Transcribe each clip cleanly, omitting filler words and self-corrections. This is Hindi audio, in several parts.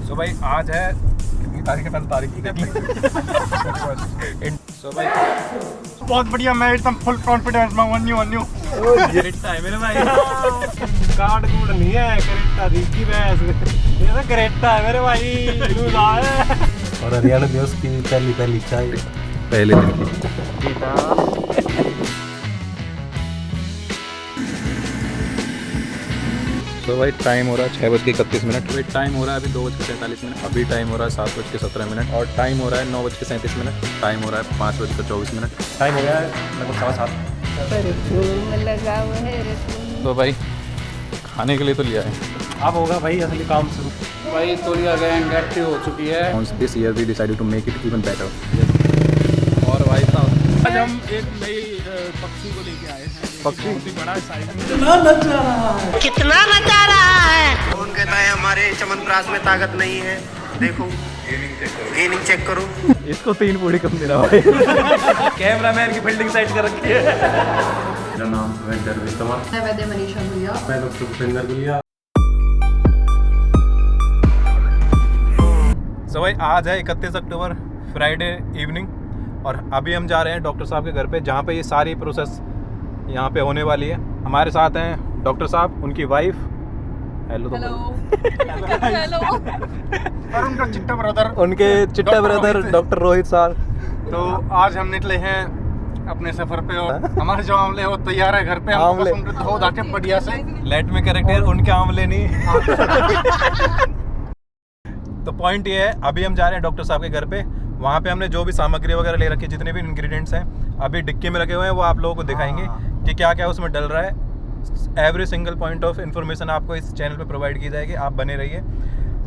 सो भाई आज है कितनी तारीख है, पहले तारीख ही देख ले। सो भाई बहुत बढ़िया, मैं एकदम फुल कॉन्फिडेंस में वन न्यू करेक्ट है मेरे भाई। कार्ड कूड नहीं है, करेक्टा दिखी भैंस, ये तो करेक्टा है मेरे भाई। और हरियाणा दिवस की पहली चाय पहले दिन की। तो भाई टाइम हो रहा है 6:31। भाई टाइम हो रहा है अभी 2:43। अभी टाइम हो रहा है 7:17 और टाइम हो रहा है 9:37। टाइम हो रहा है 5:24। टाइम हो गया है लगभग 7:15। लगा हुआ है। तो भाई खाने के लिए तो लिया है। अब होगा भाई असली काम शुरू। भाई तोलिया गैंग एक्टिव हो चुकी है। This year we decided to make it even better. और भाई साहब आज हम एक नई पक्षी को लेके आए हैं। पक्षी? बहुत ही बड़ा साइज में। कितना नचा रहा है। कौन कहता है हमारे चमनप्रास में ताकत नहीं है? देखो गेनिंग चेक करो। इसको 3 पूरी कम दे रहा भाई। कैमरामैन की फील्डिंग साइड कर रखी है। मेरा नाम वेंकर विश्वमा, मैं वैद्य मनीषा भुइया। मैं डॉक्टर भूपेंद्र गुलिया। सो भाई आज है 31 अक्टूबर, फ्राइडे इवनिंग, और अभी हम जा रहे हैं डॉक्टर साहब के घर पे, जहाँ पे ये सारी प्रोसेस यहाँ पे होने वाली है। हमारे साथ हैं डॉक्टर साहब, उनकी वाइफ, हेलो तो हेलो। और उनका चिट्टा ब्रदर, उनके चिट्टा ब्रदर डॉक्टर रोहित साहब। तो आज हम निकले हैं अपने सफर पे और हमारे जो आमले हैं वो तैयार है घर पे। हम आमले? बस उनको धो धा के बढ़िया से। लेट में करेक्ट, उनके आंवले नहीं। तो पॉइंट ये है, अभी हम जा रहे हैं डॉक्टर साहब के घर पे। वहाँ पे हमने जो भी सामग्री वगैरह ले रखी है, जितने भी इंग्रेडिएंट्स हैं अभी डिक्की में रखे हुए हैं, वो आप लोगों को दिखाएंगे कि क्या क्या उसमें डल रहा है। Every single point of information आपको इस चैनल पे प्रोवाइड की जाएगी, आप बने रहिए।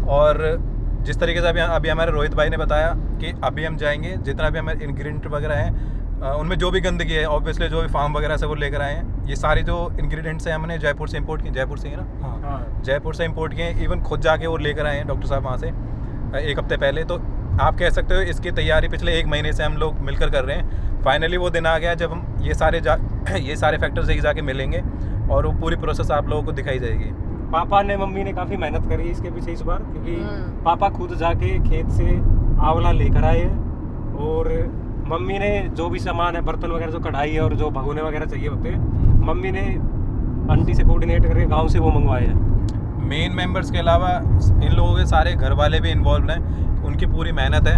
और जिस तरीके से अभी हमारे रोहित भाई ने बताया कि अभी हम जाएंगे, जितना भी हमारे इंग्रेडिएंट वगैरह हैं उनमें जो भी गंदगी है, ऑब्वियसली जो भी फार्म वगैरह से वो लेकर आए हैं। ये सारी जो इंग्रेडिएंट्स हैं हमने जयपुर से इंपोर्ट किए, जयपुर से ही ना, जयपुर से इंपोर्ट किए। इवन खुद जाके वो लेकर आए हैं डॉक्टर साहब वहाँ से 1 हफ्ते पहले। तो आप कह सकते हो इसकी तैयारी पिछले 1 महीने से हम लोग मिलकर कर रहे हैं। फाइनली वो दिन आ गया जब हम ये सारे फैक्टर्स एक जाके मिलेंगे और वो पूरी प्रोसेस आप लोगों को दिखाई जाएगी। पापा ने मम्मी ने काफी मेहनत करी इसके पीछे इस बार, क्योंकि पापा खुद जाके खेत से आंवला लेकर आए हैं, और मम्मी ने जो भी सामान है, बर्तन वगैरह जो कढ़ाई है और जो भगोने वगैरह चाहिए होते हैं, मम्मी ने आंटी से कोऑर्डिनेट करके गांव से वो मंगवाए हैं। मेन मेंबर्स के अलावा इन लोगों के सारे घर वाले भी इन्वॉल्व हैं, उनकी पूरी मेहनत है।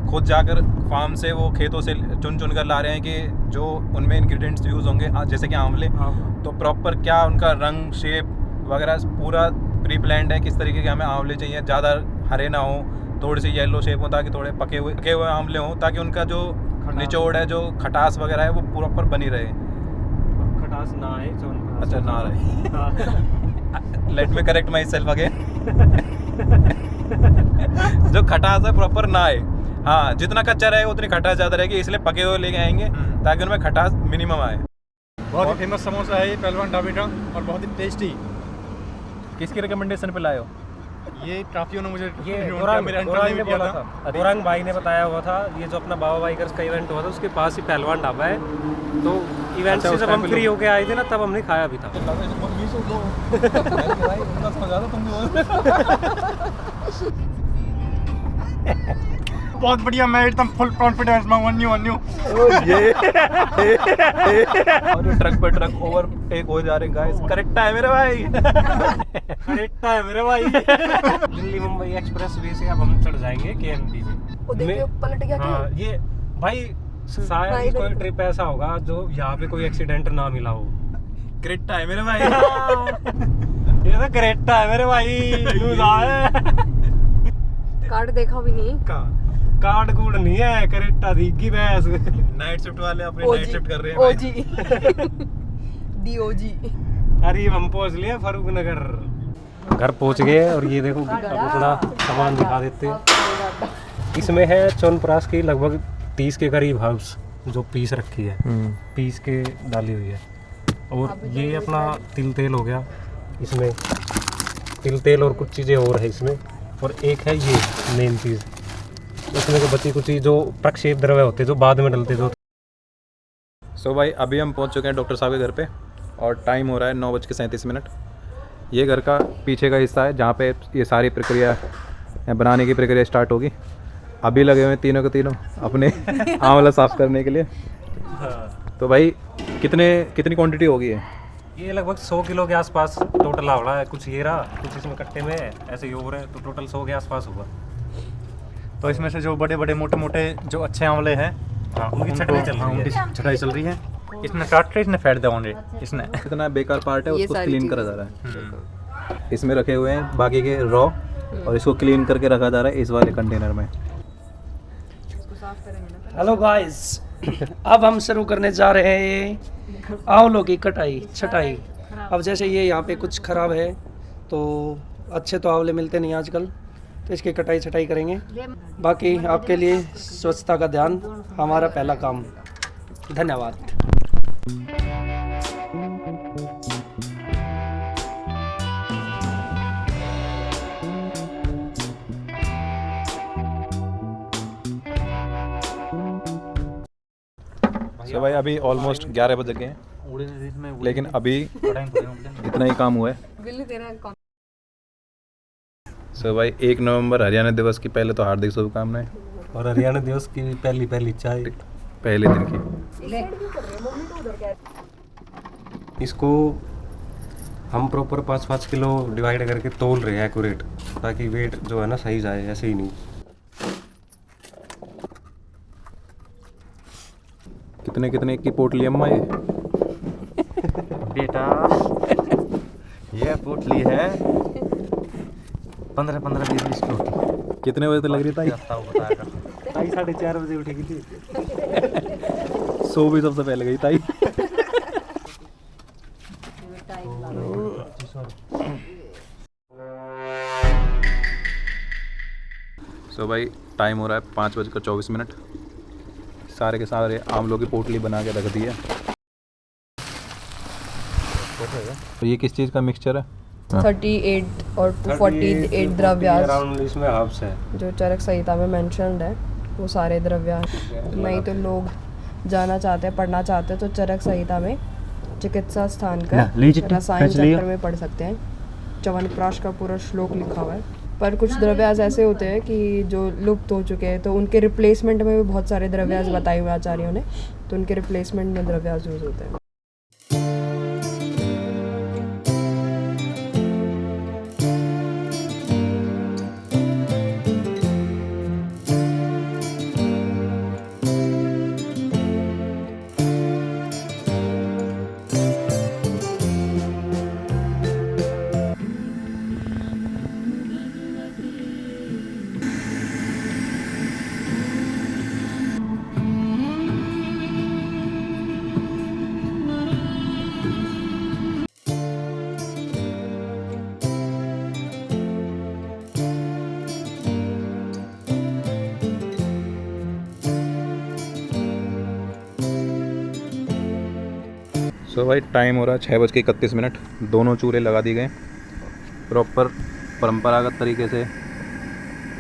खुद जाकर फार्म से वो खेतों से चुन कर ला रहे हैं कि जो उनमें इंग्रेडिएंट्स यूज़ होंगे, जैसे कि आंवले, तो प्रॉपर क्या उनका रंग, शेप वगैरह पूरा प्री प्लान्ड है। किस तरीके के हमें आंवले चाहिए, ज़्यादा हरे ना हो, थोड़ी सी येलो शेप हो, ताकि थोड़े पके हुए आंवले हों, ताकि उनका जो निचोड़ है, जो खटास वगैरह है, वो प्रॉपर बनी रहे। खटास ना आए, अच्छा ना रहे। Let me correct my self again. जो खटास है प्रॉपर ना आए। हाँ, जितना कच्चा रहेगा उतनी खटास ज़्यादा रहेगी, इसलिए पके हुए लेके आएंगे ताकि उनमें खटास मिनिमम आए। बहुत ही फेमस समोसा है ये, पहलवान ढाबे का, और बहुत ही टेस्टी। किसकी रिकमेंडेशन पे लाए हो? ये काफियों ने मुझे औरंग भाई ने बताया हुआ था। ये जो अपना बाबा बाइकर्स का इवेंट हुआ था, उसके पास ही पहलवान ढाबा है। तो इवेंट से जब हम फ्री होके आए थे ना, तब हमने खाया भी था। बहुत बढ़िया, मैं एकदम फुल कॉन्फिडेंस में वन न्यू। और ट्रक पे ट्रक ओवरटेक हो जा रहे हैं गाइस। करेक्ट है मेरे भाई। करेक्ट है मेरे भाई। दिल्ली मुंबई एक्सप्रेस वे से अब हम चढ़ जाएंगे KMT से। पलट गया क्या? हाँ, ये भाई शायद कोई ट्रिप ऐसा होगा जो यहाँ पे कोई एक्सीडेंट ना मिला हो। करेक्ट है मेरे भाई। ये तो करेक्ट है मेरे भाई। कार्ड देखा भी नहीं। कार्ड कूड नहीं है, करेक्टा दिखी भैंस। नाइट शिफ्ट वाले अपनी नाइट शिफ्ट कर रहे हैं ओजी। DOG। अरे हम पहुंच लिए फारूक नगर, घर पहुंच गए। और ये देखो अपना सामान दिखा देते हैं। इसमें है च्यवनप्राश की लगभग 30 के करीब हाउस जो पीस रखी है, पीस के डाली हुई है। और ये अपना तिल तेल हो गया, इसमें तिल तेल और कुछ चीज़ें और है इसमें। और एक है ये मेन चीज़, उसमें जो बची कुछ जो प्रक्षेप द्रव्य होते जो बाद में डलते जो। सो भाई अभी हम पहुंच चुके हैं डॉक्टर साहब के घर पे, और टाइम हो रहा है 9:37। ये घर का पीछे का हिस्सा है, जहाँ पे ये सारी प्रक्रिया यहाँ बनाने की प्रक्रिया स्टार्ट होगी। अभी लगे हुए हैं तीनों के तीनों अपने आंवला साफ़ करने के लिए। तो भाई कितनी क्वांटिटी होगी है? ये लगभग 100 किलो के आसपास टोटल आवड़ा है। कुछ ये रहा, कुछ इसमें कट्टे में है, ऐसे ही और है, तो टोटल 100 के आसपास होगा। तो इसमें से जो बड़े बड़े मोटे मोटे जो अच्छे आंवले हैं, हाँ, उनकी छटनी चल रही है। छटाई चल रही है। इसने काट रहे, इसने फेंट दे इसने। इतना बेकार पार्ट है ये उसको सारी क्लीन करा चीज़ें। जा रहा है। इसमें रखे हुए हैं बाकी के रॉ और इसको क्लीन करके रखा जा रहा है इस वाले कंटेनर में। हेलो गाइस, अब हम शुरू करने जा रहे हैं आंवलों की छटाई। अब जैसे ये यहाँ पे कुछ ख़राब है तो अच्छे तो आंवले मिलते नहीं आजकल, तो इसकी कटाई छटाई करेंगे। बाकी आपके लिए स्वच्छता का ध्यान हमारा पहला काम। धन्यवाद। तो भाई अभी ऑलमोस्ट 11 बज गए हैं, लेकिन अभी इतना ही काम हुआ है। बिल्ली तेरा कौन? सो भाई 1 नवंबर हरियाणा दिवस की पहले तो हार्दिक शुभकामनाएं। और हरियाणा दिवस की पहली चाय पहले दिन की। इसको हम प्रॉपर 5-5 किलो डिवाइड करके तोल रहे हैं एक्यूरेट, ताकि वेट जो है ना सही जाए, ऐसे ही नहीं। कितने की पोटली अम्मा ये? बेटा ये पोटली है 15-20 किलो। कितने बजे तक लग रही था? ताई 4:30 बजे उठेगी थी। सो भी सबसे पहले गई ताई। सो भाई टाइम हो रहा है 5:24। सारे के सारे आंवलों की पोटली बना के रख दी है। तो ये किस चीज़ का मिक्सचर है? 38 और 248 द्रव्यास अराउंड इसमें हर्ब्स है जो चरक संहिता में मेंशन्ड है, वो सारे द्रव्यास। नहीं तो लोग जाना चाहते हैं, पढ़ना चाहते हैं तो चरक संहिता में चिकित्सा स्थान का रसायन चक्र में पढ़ सकते हैं। च्यवनप्राश का पूरा श्लोक लिखा हुआ है। पर कुछ द्रव्यास ऐसे होते हैं कि जो लुप्त हो चुके हैं, तो उनके रिप्लेसमेंट में भी बहुत सारे द्रव्यास बताए हुए आचार्यों ने, तो उनके रिप्लेसमेंट में द्रव्यास यूज होते हैं। सो भाई टाइम हो रहा है 6:31। दोनों चूल्हे लगा दिए गए। प्रॉपर परंपरागत तरीके से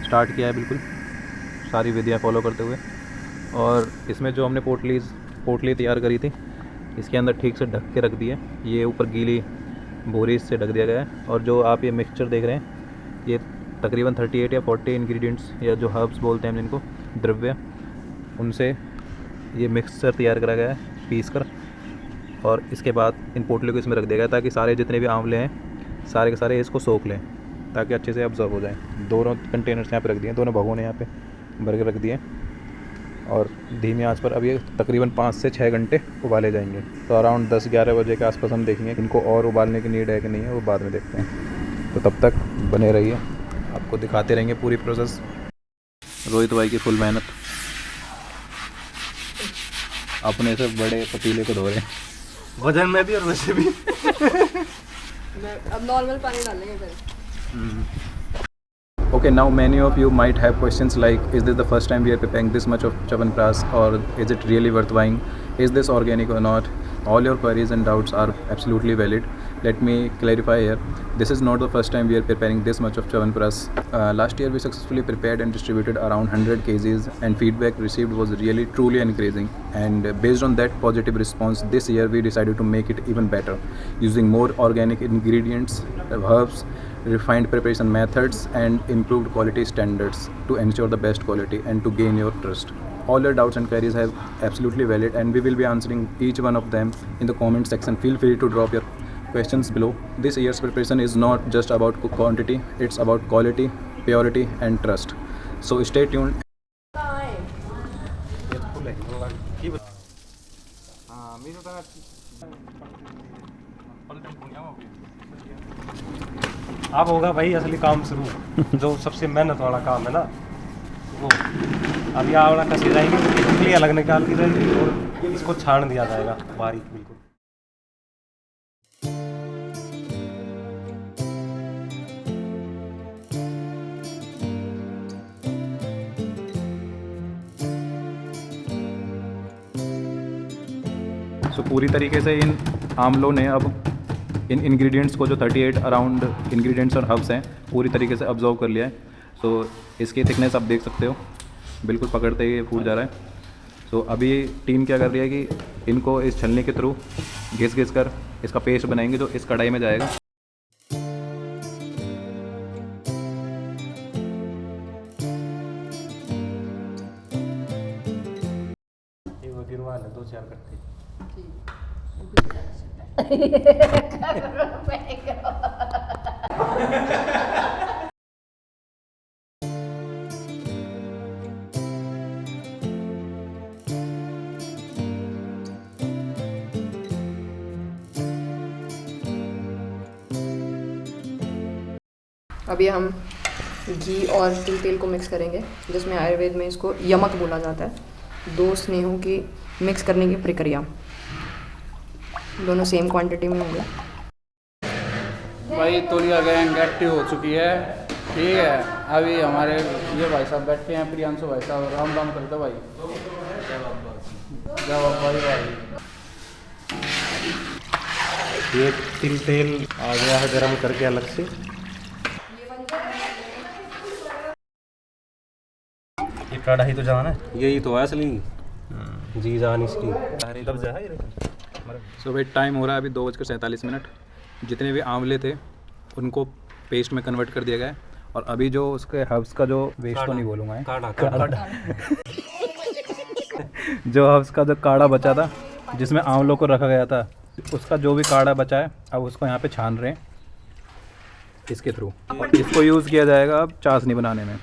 स्टार्ट किया है, बिल्कुल सारी विधियाँ फॉलो करते हुए। और इसमें जो हमने पोटली तैयार करी थी, इसके अंदर ठीक से ढक के रख दिए। ये ऊपर गीली बोरी से ढक दिया गया है। और जो आप ये मिक्सचर देख रहे हैं, ये तकरीबन 38 या 40 इंग्रेडिएंट्स या जो हर्ब्स बोलते हैं जिनको, द्रव्य, उनसे ये मिक्सचर तैयार करा गया है पीस कर। और इसके बाद इन पोटलियों को इसमें रख दिया गया ताकि सारे जितने भी आंवले हैं सारे के सारे इसको सोख लें, ताकि अच्छे से ऑब्जर्व हो जाएं। दोनों कंटेनर्स यहाँ पे रख दिए, दोनों भगोने यहाँ पे भर के रख दिए। और धीमी आंच पर अब ये तकरीबन 5 से 6 घंटे उबाले जाएंगे। तो अराउंड 10-11 बजे के आसपास हम देखेंगे इनको और उबालने की नीड है कि नहीं है, वो बाद में देखते हैं। तो तब तक बने रहिए, आपको दिखाते रहेंगे पूरी प्रोसेस। रोहित भाई की फुल मेहनत, अपने से बड़े पतीले को धो रहे हैं, वजन में भी और वैसे भी। अब नॉर्मल पानी डालेंगे फिर। Okay, now many of you might have questions like, is this the first time we are preparing this much of Chyawanprash, or is it really worth buying? Is this organic or not? All your queries and doubts are absolutely valid. Let me clarify here. This is not the first time we are preparing this much of Chyawanprash. Last year we successfully prepared and distributed around 100 kgs, and feedback received was really truly encouraging. And based on that positive response, this year we decided to make it even better, using more organic ingredients, herbs, refined preparation methods and improved quality standards to ensure the best quality and to gain your trust. All your doubts and queries have absolutely valid, and we will be answering each one of them in the comment section. Feel free to drop your questions below. This year's preparation is not just about quantity, it's about quality, purity and trust. So stay tuned. अब होगा भाई असली काम शुरू जो सबसे मेहनत वाला काम है ना वो। अब ये आवड़ा कसी जाएंगे, इडली अलग निकाल दी जाएगी और इसको छान दिया जाएगा बारीक बिल्कुल। सो पूरी तरीके से इन आमलों ने अब इन इंग्रेडिएंट्स को जो 38 अराउंड इंग्रेडिएंट्स और हर्ब्स हैं पूरी तरीके से ऑब्जर्व कर लिया है। सो इसकी थिकनेस आप देख सकते हो, बिल्कुल पकड़ते ही फूट जा रहा है। सो अभी टीम क्या कर रही है कि इनको इस छलनी के थ्रू घिस कर इसका पेस्ट बनाएंगे जो इस कढ़ाई में जाएगा। ये वो गिरवा ले 2-4 कट्टे। अभी हम घी और तिल तेल को मिक्स करेंगे, जिसमें आयुर्वेद में इसको यमक बोला जाता है। 2 स्नेहों की मिक्स करने की प्रक्रिया, दोनों सेम क्वांटिटी में होंगे। भाई तोलिया गैंग एक्टिव हो चुकी है, ठीक है। अभी हमारे ये भाई साहब बैठे हैं, प्रियांशु भाई साहब, राम राम करते भाई। जवाब भाई ये तिल तेल आ गया है गरम करके अलग से। ये कढ़ाई तो जाना है, यही तो है असली जी जान इसकी। सो भाई टाइम हो रहा है अभी 2:47। जितने भी आंवले थे उनको पेस्ट में कन्वर्ट कर दिया गया है। और अभी जो उसके हर्ब्स का जो वेस्ट तो नहीं बोलूँगा, काढ़ा जो हर्ब्स का जो काढ़ा बचा था जिसमें आंवलों को रखा गया था, उसका जो भी काढ़ा बचा है अब उसको यहाँ पे छान रहे हैं इसके थ्रू। इसको यूज़ किया जाएगा अब चाशनी बनाने में।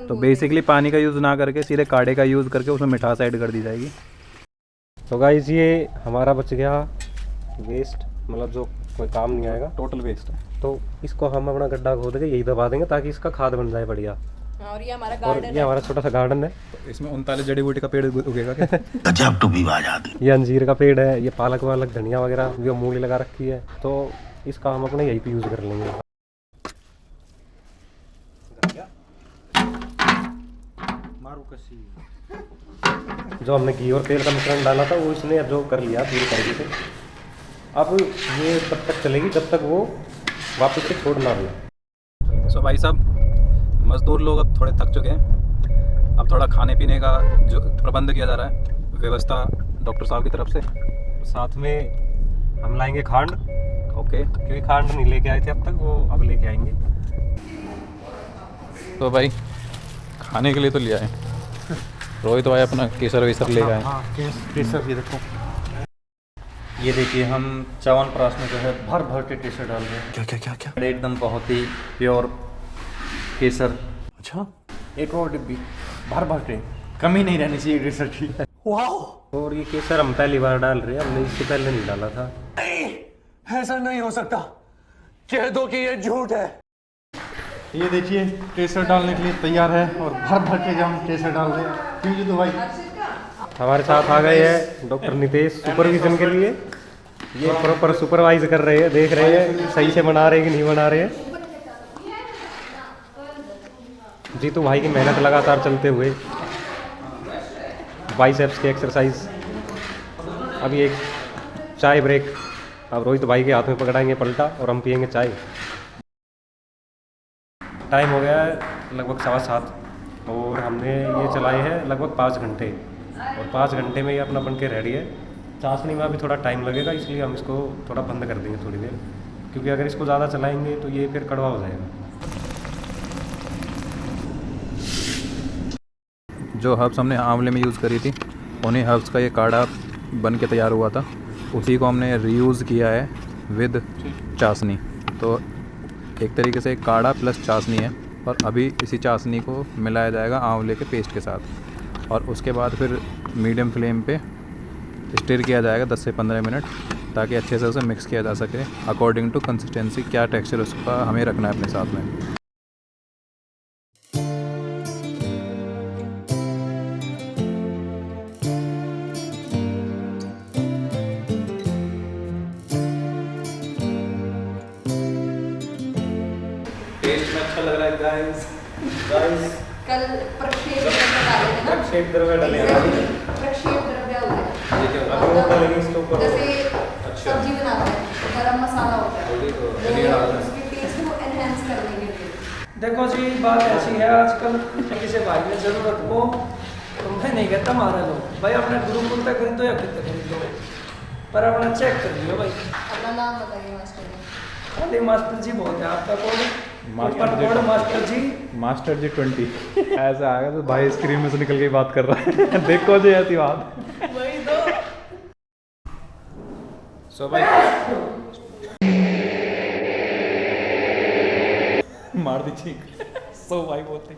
तो बेसिकली पानी का यूज़ ना करके सीधे काढ़े का यूज़ करके उसमें मिठास ऐड कर दी जाएगी। तो गाइस ये हमारा बच गया वेस्ट, मतलब जो कोई काम नहीं आएगा, टोटल वेस्ट है। तो इसको हम अपना गड्ढा खोद के यही दबा देंगे ताकि इसका खाद बन जाए बढ़िया। और ये हमारा और ये हमारा छोटा सा गार्डन है। तो इसमें 39 जड़ी बूटी का पेड़ उगेगा क्या? गजब टू भी बात। ये अंजीर का पेड़ है, ये पालक वालक धनिया वगैरह जो मूली लगा रखी है, तो इसका हम अपने यहीं पे यूज़ कर लेंगे। जो हमने घी और तेल का मिश्रण डाला था वो इसने एब्जॉर्ब कर लिया पूरी तरीके से। अब ये तब तक चलेगी जब तक वो वापस से छोड़ ना दे। सो भाई साहब मज़दूर लोग अब थोड़े थक चुके हैं। अब थोड़ा खाने पीने का जो प्रबंध किया जा रहा है, व्यवस्था डॉक्टर साहब की तरफ से। साथ में हम लाएंगे खांड, ओके, क्योंकि खांड नहीं लेके आए थे अब तक, वो अब लेके आएंगे। तो भाई खाने के लिए तो लिया है रोहित भाई, अपना केसर वेसर ले गए। हाँ केसर, ये देखो, ये देखिए हम च्यवनप्राश में जो है भर भर के केसर डाल रहे हैं। क्या क्या क्या क्या? एकदम बहुत ही प्योर केसर। अच्छा, एक और डिब्बी भर भर के, कमी नहीं रहनी चाहिए केसर की। और ये केसर हम पहली बार डाल रहे हैं, हमने इससे पहले नहीं डाला था। ऐसा नहीं हो सकता, कह दो कि ये झूठ है। ये देखिए केसर डालने के लिए तैयार है और भर भर के हम केसर डाल रहे हैं। क्यों जी तो भाई हमारे साथ आ गए हैं डॉक्टर नितेश सुपरविजन के लिए। ये प्रॉपर सुपरवाइज कर रहे हैं, देख रहे हैं सही से बना रहे हैं कि नहीं बना रहे हैं। जीतू भाई की मेहनत लगातार चलते हुए, बाइसेप्स की एक्सरसाइज। अभी एक चाय ब्रेक, अब रोहित भाई के हाथ में पकड़ाएंगे पलटा और हम पियेंगे चाय। टाइम हो गया है लगभग 7:15 और हमने ये चलाए हैं लगभग 5 घंटे, और 5 घंटे में ये अपना बन के रेडी है। चाशनी में अभी थोड़ा टाइम लगेगा, इसलिए हम इसको थोड़ा बंद कर देंगे थोड़ी देर, क्योंकि अगर इसको ज़्यादा चलाएंगे तो ये फिर कड़वा हो जाएगा। जो हर्ब्स हमने आंवले में यूज़ करी थी, उन्हीं हर्ब्स का ये काढ़ा बन के तैयार हुआ था, उसी को हमने रीयूज़ किया है विद चाशनी। तो एक तरीके से काढ़ा प्लस चाशनी है, और अभी इसी चाशनी को मिलाया जाएगा आंवले के पेस्ट के साथ, और उसके बाद फिर मीडियम फ्लेम पे स्टिर किया जाएगा 10 से 15 मिनट, ताकि अच्छे से उसे मिक्स किया जा सके अकॉर्डिंग टू कंसिस्टेंसी, क्या टेक्सचर उसका हमें रखना है अपने साथ में। टेस्ट में अच्छा लग रहा है गाइस। कल प्रक्षेप द्रव्य डाले थे ना, प्रक्षेप द्रव्य डाले हैं। प्रक्षेप द्रव्य होता है, ये क्या होता है? वो डालेंगे इसके ऊपर। जैसे सब्जी बनाते हैं, गरम मसाला होता है, वो उसके टेस्ट को एनहेंस करने के लिए। देखो जी, बात ऐसी है आजकल, किसी भाई में ज़रूरत हो तो मैं नहीं कहता मारा लो भाई, अपने गुरुकुल तक खरीदो या कितने खरीदो, पर अपना चेक कर लियो भाई। अपना नाम बताइए मास्टर जी। अरे मास्टर जी बहुत है आपका कोड, मास्टर मास्टर जी मास्टर जी 20 ऐसा आएगा तो भाई स्क्रीन में से निकल के बात कर रहा है। देखो जी ऐसी बात। वही तो। सो भाई मार दी चीख। सो भाई बोलते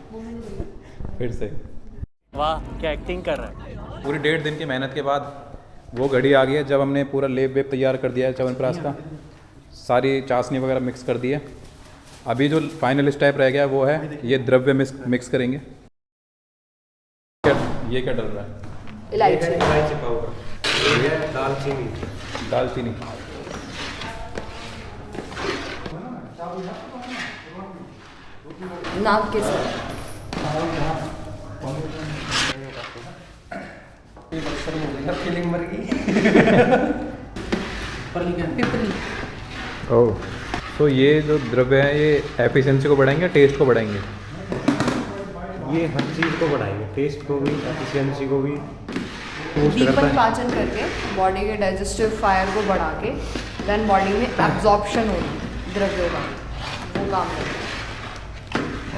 फिर से। वाह क्या एक्टिंग कर रहा है। पूरी 1.5 दिन की मेहनत के बाद वो घड़ी आ गई है जब हमने पूरा लेप वेप तैयार कर दिया है च्यवनप्राश का, सारी चाशनी वगैरह मिक्स कर दी है। अभी जो फाइनल स्टेप रह गया वो है ये द्रव्य मिक्स करेंगे। ये क्या डल रहा है? इलायची पाउडर, ये है दालचीनी। नाक के साथ फीलिंग मर गई। पिपली। ओह, तो ये जो द्रव्य है ये एफिशिएंसी को बढ़ाएंगे, टेस्ट को बढ़ाएंगे? ये हर चीज़ को बढ़ाएंगे, टेस्ट को भी, एफिशिएंसी को भी। दीपक पाचन करके बॉडी के डाइजेस्टिव फायर को बढ़ा के देन बॉडी में एब्जॉर्प्शन होगी द्रव्यों का, वो काम करेगा।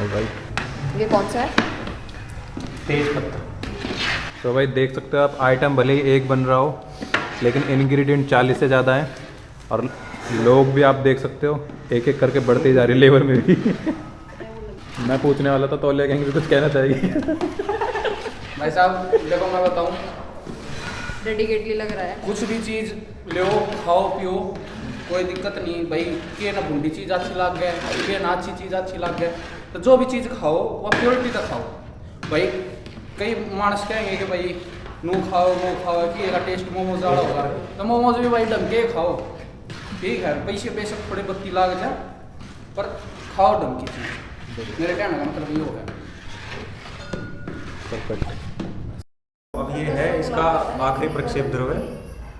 ऑलराइट। ये कौन सा है? तेज पत्ता। तो भाई देख सकते हो आप, आइटम भले ही एक बन रहा हो लेकिन इंग्रेडिएंट 40 से ज़्यादा है, और लोग भी आप देख सकते हो एक एक करके बढ़ते ही जा रही है लेवल में भी। मैं पूछने वाला था तो लेकिन भी कुछ कहना चाहिए। भाई साहब देखो मैं बताऊँ, डेडिकेटली लग रहा है। कुछ भी चीज़ लो खाओ पियो कोई दिक्कत नहीं भाई, के ना भूडी चीज़ अच्छी लग गए, के ना अच्छी चीज़ अच्छी लग गए, तो जो भी चीज़ खाओ वो प्योरिटी का खाओ भाई। कई मानस कहेंगे कि भाई नू खाओ कि इसका टेस्ट मोमोज ज़्यादा होगा, तो मोमोज भी भाई ढंग के खाओ, ठीक है पैसे बेशक थोड़े बत्ती लाग जाए पर खाओ ढंग की चीज़। मेरे कहने का मतलब ये हो गया। अब ये है इसका आखिरी प्रक्षेप द्रव्य,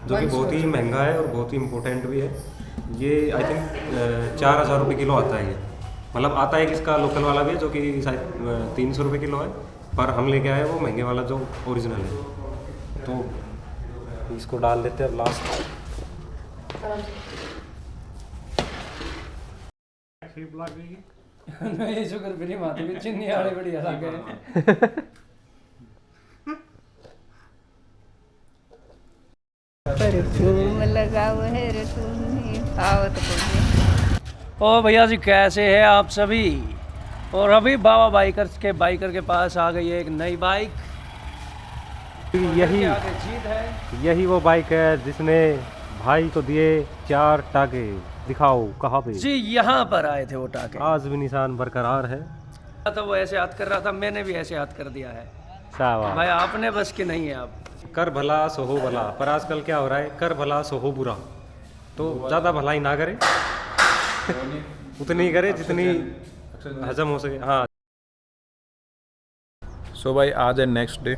जो कि बहुत ही महंगा है और बहुत ही इम्पोर्टेंट भी है। ये आई थिंक 4000 रुपये किलो आता है। ये मतलब आता है कि इसका लोकल वाला भी है जो कि शायद 300 रुपये किलो है, पर हम लेके आए वो महंगे वाला जो ओरिजिनल है। तो इसको डाल देते हैं अब लास्ट। ये शुगर फ्री माते भी चिन्नी वाले बढ़िया लग गए। परफ्यूम लगा हुआ है रे तुमने आवत को। ओ भैया जी कैसे हैं आप सभी? और अभी बाबा बाइकर के पास आ गई है एक नई बाइक। यही वो बाइक है जिसने भाई को दिए 4 टाके। दिखाओ कहाँ पे? जी यहाँ पर आए थे वो टाके। आज भी निशान बरकरार है। तो वो ऐसे याद कर रहा था, मैंने भी ऐसे याद कर दिया है। शाबाश भाई आपने बस की नहीं है आप। कर भला सो हो भला, पर आजकल क्या हो रहा है, कर भला सो हो बुरा। तो ज़्यादा भलाई ना करे, उतनी करे जितनी हजम हो सके। हाँ। सो भाई आज है नेक्स्ट डे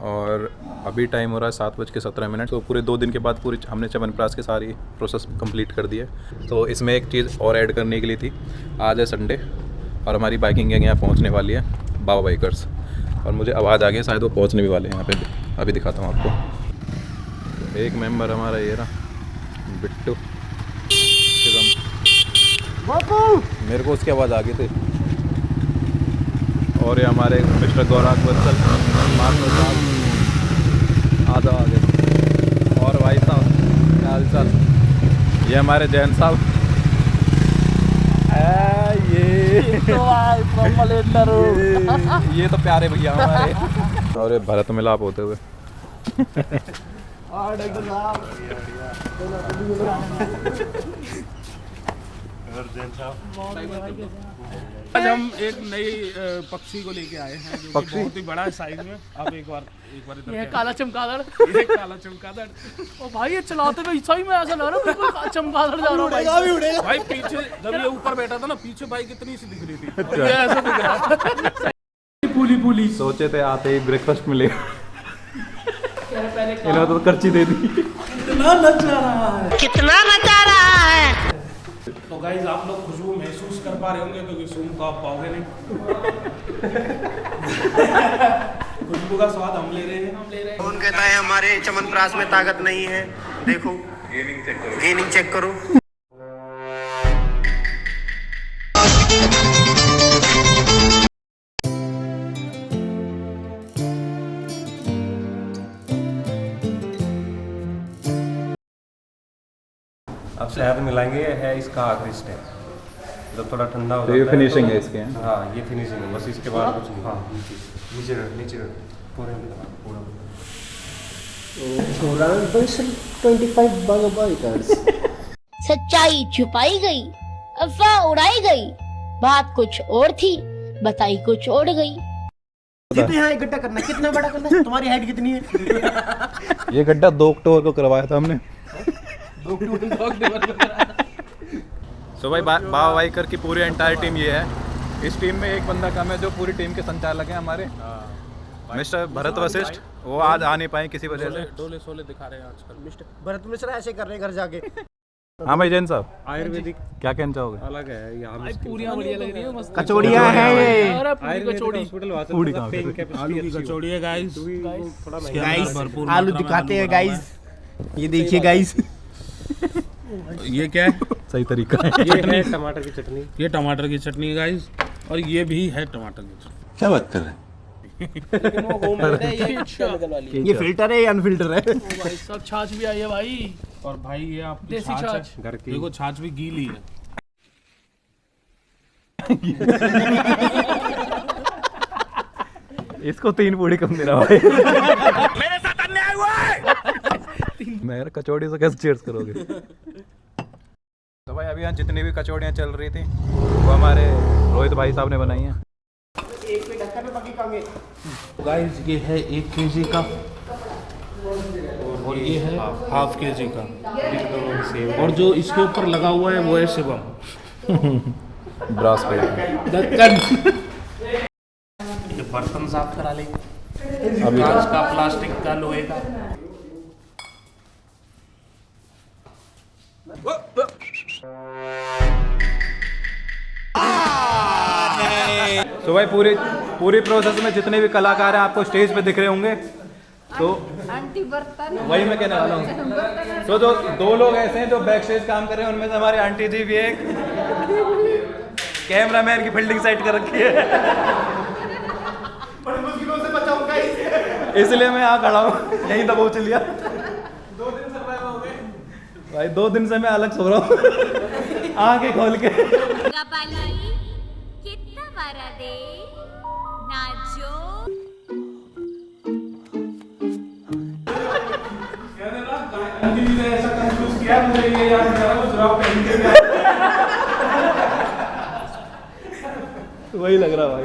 और अभी टाइम हो रहा है 7:17। तो पूरे 2 दिन के बाद पूरी हमने च्यवनप्राश की सारी प्रोसेस कंप्लीट कर दी है। तो इसमें एक चीज़ और ऐड करने के लिए थी, आज है संडे और हमारी बाइकिंग गैंग यहाँ पहुँचने वाली है, बाबा बाइकर्स। और मुझे आवाज़ आ गई, शायद वो पहुँचने भी वाले हैं यहाँ पे। अभी दिखाता हूँ आपको। एक मेंबर हमारा ये रहा, बिट्टू शिवम। मेरे को उसकी आवाज़ आ गई थी। और ये हमारे मिस्टर गौरांग बंसल मास्टर साहब आधा आ गए। और भाई साहब क्या हाल चाल? ये हमारे जैन साहब, ये तो प्यारे भैया हमारे। और ये भरत मिलाप होते हुए आज हम एक नई पक्षी को लेके आए हैं जो कि बहुत ही बड़ा है साइज में। आप एक बार इधर ये काला चमगादड़। ये काला चमगादड़। ओ भाई ये चलाते हुए सही में ऐसा लग रहा है बिल्कुल चमगादड़ जा रहा है भाई पीछे जब ये ऊपर बैठा था ना, पीछे बाइक इतनी सी दिख रही थी और ये ऐसा दिख रहा है। पुली सोचे थे आते ही ब्रेकफास्ट मिलेगा, इन्होंने तो कर्ची दे दी। कितना नचा रहा है। तो गाइस आप लोग खुशबू महसूस कर पा रहे होंगे क्योंकि सूंघ तो आप पाओगे नहीं। खुशबू का स्वाद हम ले रहे हैं। कौन कहता है हमारे च्यवनप्राश में ताकत नहीं है? देखो गेनिंग चेक करो। अब शहद मिलाएंगे, है इसका आखिरी स्टेप। जब थोड़ा ठंडा हो तो ये जाता फिनिशिंग तो- है इसके? हाँ ये फिनिशिंग है, बस इसके बाद कुछ नहीं। हाँ नीचे रख पूरे पूरा। सच्चाई छुपाई गई, अफवाह उड़ाई गई, बात कुछ और थी, बताई कुछ और गई। यहाँ एक गड्ढा करना, कितना बड़ा करना है? तुम्हारी हाइट कितनी है? ये गड्ढा 2 अक्टूबर को करवाया था हमने। सो भाई बाबा वाइकर की पूरी एंटायर टीम ये है। इस टीम में एक बंदा कम है जो पूरी टीम के संचालक हैं हमारे मिस्टर भरत वशिष्ठ। वो आज आ नहीं पाए किसी वजह से। डोले सोले दिखा रहे हैं आजकल मिस्टर भरत मिश्रा ऐसे कर रहे हैं घर जाके। हाँ भाई जैन साहब, आयुर्वेदिक क्या कहना चाहोगे? अलग है यहाँ पूरियां बढ़िया लग रही है, मस्त कचौड़ियाँ हैं ये। अरे पूरी कचौड़ी। पूरी कहाँ पे? आलू की कचौड़ी है गाइस। गाइस आलू दिखाते हैं गाइस, ये देखिए गाइस। ये क्या है? सही तरीका है। ये है टमाटर की चटनी। ये टमाटर की चटनी गाइस, और ये भी है टमाटर की चटनी। क्या बात कर रहे हैं? ये फिल्टर है या अनफिल्टर है? भाई सब छाछ भी आई है भाई, और भाई ये आपकी देसी छाछ छाछ। है। घर की देखो छाछ भी गीली है। इसको 3 पूड़ी कम दे रहा भाई। मेरे साथ अन्याय हुआ है। मैं कचौड़ी से कैसे चीयर्स करोगे? तो भाई अभी यहाँ जितनी भी कचौड़ियाँ चल रही थी वो हमारे रोहित भाई साहब ने बनाई हैं। गाइस ये है 1 केजी का और ये है हाफ केजी का, और जो इसके ऊपर लगा हुआ है वो है शिवम ब्रास पे दक्कन। ये बर्तन साफ करा लेंगे, कांच का, प्लास्टिक का, लोहे का। तो भाई पूरी प्रोसेस में जितने भी कलाकार हैं आपको स्टेज पे दिख रहे होंगे। तो वही मैं कहने वाला हूँ। तो जो 2 लोग ऐसे हैं जो बैक स्टेज काम कर रहे हैं, उनमें से हमारी आंटी जी भी एक कैमरामैन की फील्डिंग सेट कर रखी है। इसलिए मैं यहाँ खड़ा हूँ, यहीं दबोच लिया। 2 दिन सर्वाइव हो गए भाई, 2 दिन से मैं अलग सो रहा हूँ आंखें खोल के। कितना बारा दे नाजो ऐसा कंफ्यूज किया मुझे, ये याद नहीं आ रहा जुराब पहन के वही लग रहा भाई।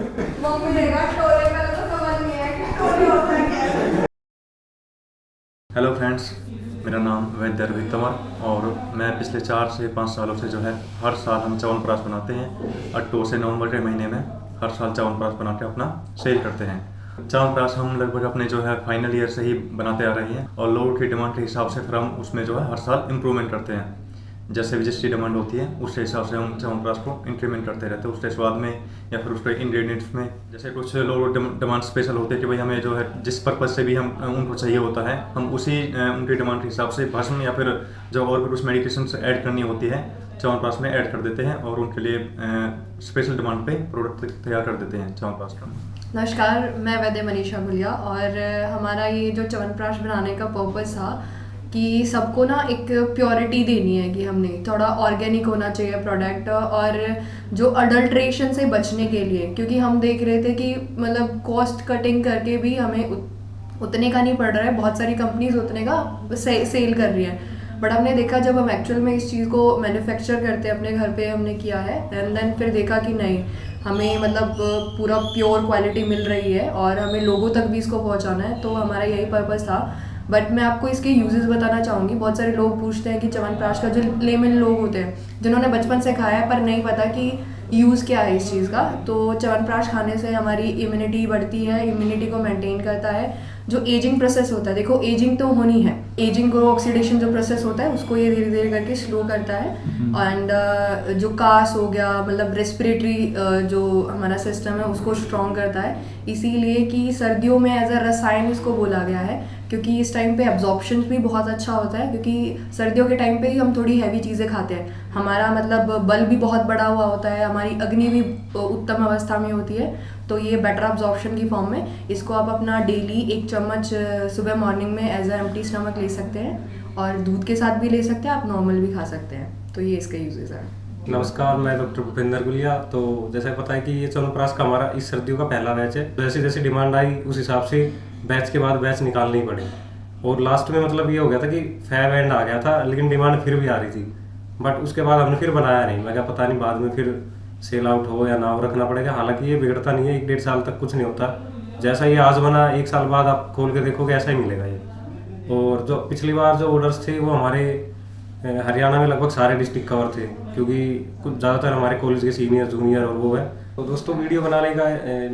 हेलो फ्रेंड्स, मेरा नाम वैद्य रोहित तंवर और मैं पिछले 4 से 5 सालों से जो है हर साल हम च्यवनप्राश बनाते हैं। अक्टूबर से नवंबर के महीने में हर साल च्यवनप्राश बना के अपना सेल करते हैं। च्यवनप्राश हम लगभग अपने जो है फाइनल ईयर से ही बनाते आ रहे हैं और लोगों की डिमांड के हिसाब से फिर हम उसमें जो है हर साल इम्प्रूवमेंट करते हैं। जैसे भी जिसकी डिमांड होती है उसके हिसाब से हम च्यवनप्राश को इंक्रीमेंट करते रहते हैं, उसके स्वाद में या फिर उसके इंग्रेडिएंट्स में। जैसे कुछ लोग डिमांड स्पेशल होते हैं कि भाई हमें जो है जिस पर्पज़ से भी हम उनको चाहिए होता है, हम उसी उनकी डिमांड के हिसाब से भस्म या फिर जो और भी कुछ मेडिकेशन ऐड करनी होती है च्यवनप्राश में ऐड कर देते हैं और उनके लिए स्पेशल डिमांड पे प्रोडक्ट तैयार कर देते हैं च्यवनप्राश का। नमस्कार, मैं वैद्य मनीषा गुलिया और हमारा ये जो च्यवनप्राश बनाने का पर्पस था कि सबको ना एक प्योरिटी देनी है कि हमने थोड़ा ऑर्गेनिक होना चाहिए प्रोडक्ट, और जो अडल्ट्रेशन से बचने के लिए, क्योंकि हम देख रहे थे कि मतलब कॉस्ट कटिंग करके भी हमें उतने का नहीं पड़ रहा है, बहुत सारी कंपनीज उतने का सेल कर रही हैं। बट हमने देखा जब हम एक्चुअल में इस चीज़ को मैन्युफैक्चर करते हैं अपने घर पे हमने किया है, एंड देन फिर देखा कि नहीं, हमें मतलब पूरा प्योर क्वालिटी मिल रही है और हमें लोगों तक भी इसको पहुंचाना है, तो हमारा यही पर्पस था। बट मैं आपको इसके यूजेस बताना चाहूँगी। बहुत सारे लोग पूछते हैं कि च्यवनप्राश का, जो लेमन लोग होते हैं जिन्होंने बचपन से खाया है पर नहीं पता कि यूज़ क्या है इस चीज़ का, तो च्यवनप्राश खाने से हमारी इम्यूनिटी बढ़ती है, इम्यूनिटी को मेंटेन करता है। जो एजिंग प्रोसेस होता है, देखो एजिंग तो होनी है, एजिंग को ऑक्सीडेशन जो प्रोसेस होता है उसको ये धीरे धीरे करके स्लो करता है। एंड जो कास हो गया, मतलब रेस्पिरेटरी जो हमारा सिस्टम है उसको स्ट्रॉन्ग करता है, इसीलिए कि सर्दियों में एज अ रसायन इसको बोला गया है, क्योंकि इस टाइम पे एब्जॉर्प्शन भी बहुत अच्छा होता है, क्योंकि सर्दियों के टाइम पे ही हम थोड़ी हैवी चीज़ें खाते हैं, हमारा मतलब बल भी बहुत बड़ा हुआ होता है, हमारी अग्नि भी उत्तम अवस्था में होती है, तो ये बेटर एब्जॉर्प्शन की फॉर्म में इसको आप अपना डेली 1 चम्मच सुबह मॉर्निंग में एज अ एम्प्टी स्टमक ले सकते हैं, और दूध के साथ भी ले सकते हैं, आप नॉर्मल भी खा सकते हैं। तो ये इसके यूजेस हैं। नमस्कार, मैं डॉक्टर भूपेंद्र गुलिया। तो जैसा पता है कि ये च्यवनप्राश का हमारा इस सर्दियों का पहला बैच है। जैसे जैसे डिमांड आई उस हिसाब से बैच के बाद बैच निकालने ही पड़े, और लास्ट में मतलब ये हो गया था कि फैब एंड आ गया था, लेकिन डिमांड फिर भी आ रही थी। बट उसके बाद हमने फिर बनाया नहीं, मैं क्या पता नहीं बाद में फिर सेल आउट हो या ना हो, रखना पड़ेगा। हालांकि ये बिगड़ता नहीं है, 1-1.5 साल तक कुछ नहीं होता। जैसा ये आज बना 1 साल बाद आप खोल के देखोगे ऐसा ही मिलेगा ये। और जो पिछली बार जो ऑर्डर्स थे वो हमारे हरियाणा में लगभग सारे डिस्ट्रिक्ट कवर थे, क्योंकि कुछ ज़्यादातर हमारे कॉलेज के सीनियर जूनियर और वो है। तो दोस्तों वीडियो बनाने का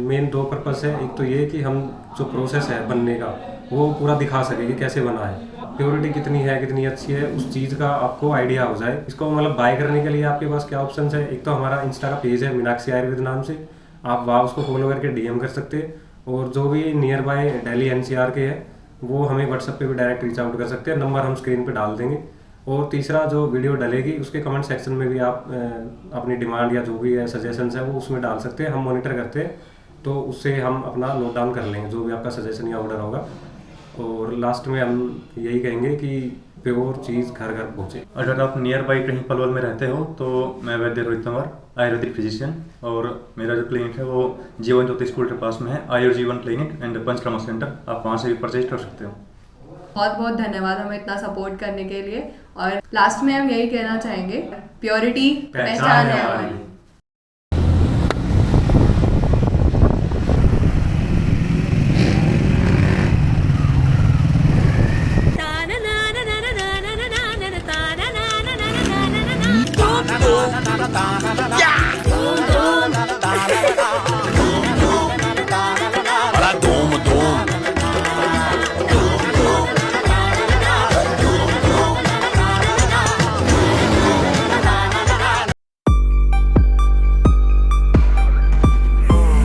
मेन 2 पर्पस है। एक तो ये कि हम जो प्रोसेस है बनने का वो पूरा दिखा सके कि कैसे बना है, प्योरिटी कितनी है, कितनी अच्छी है, उस चीज़ का आपको आइडिया हो जाए। इसको मतलब बाय करने के लिए आपके पास क्या ऑप्शन है, एक तो हमारा इंस्टा का पेज है मीनाक्षी आयुर्वेद नाम से, आप वहाँ उसको फॉलो करके DM कर सकते हैं, और जो भी नियर बाय दिल्ली NCR के हैं वो हमें व्हाट्सएप पे भी डायरेक्ट रीच आउट कर सकते हैं, नंबर हम स्क्रीन पे डाल देंगे। और तीसरा, जो वीडियो डलेगी उसके कमेंट सेक्शन में भी आप अपनी डिमांड या जो भी है सजेशंस है वो उसमें डाल सकते हैं, हम मॉनिटर करते हैं, तो उससे हम अपना नोट डाउन कर लेंगे जो भी आपका सजेशन या ऑर्डर होगा। और लास्ट में हम यही कहेंगे कि प्योर चीज़ घर घर पहुँचे। अगर आप नियर बाई कहीं पलवल में रहते हो तो मैं वैद्य रोहित तंवर, आयुर्वेदिक फिजिशियन, और मेरा जो क्लिनिक है वो जीवन ज्योति स्कूल के पास में है, आयुर्जीवन क्लिनिक एंड पंचकर्मा सेंटर, आप वहाँ से भी परचेज कर सकते हो। बहुत बहुत धन्यवाद हमें इतना सपोर्ट करने के लिए। और लास्ट में हम यही कहना चाहेंगे, प्योरिटी पहचान है हमारी।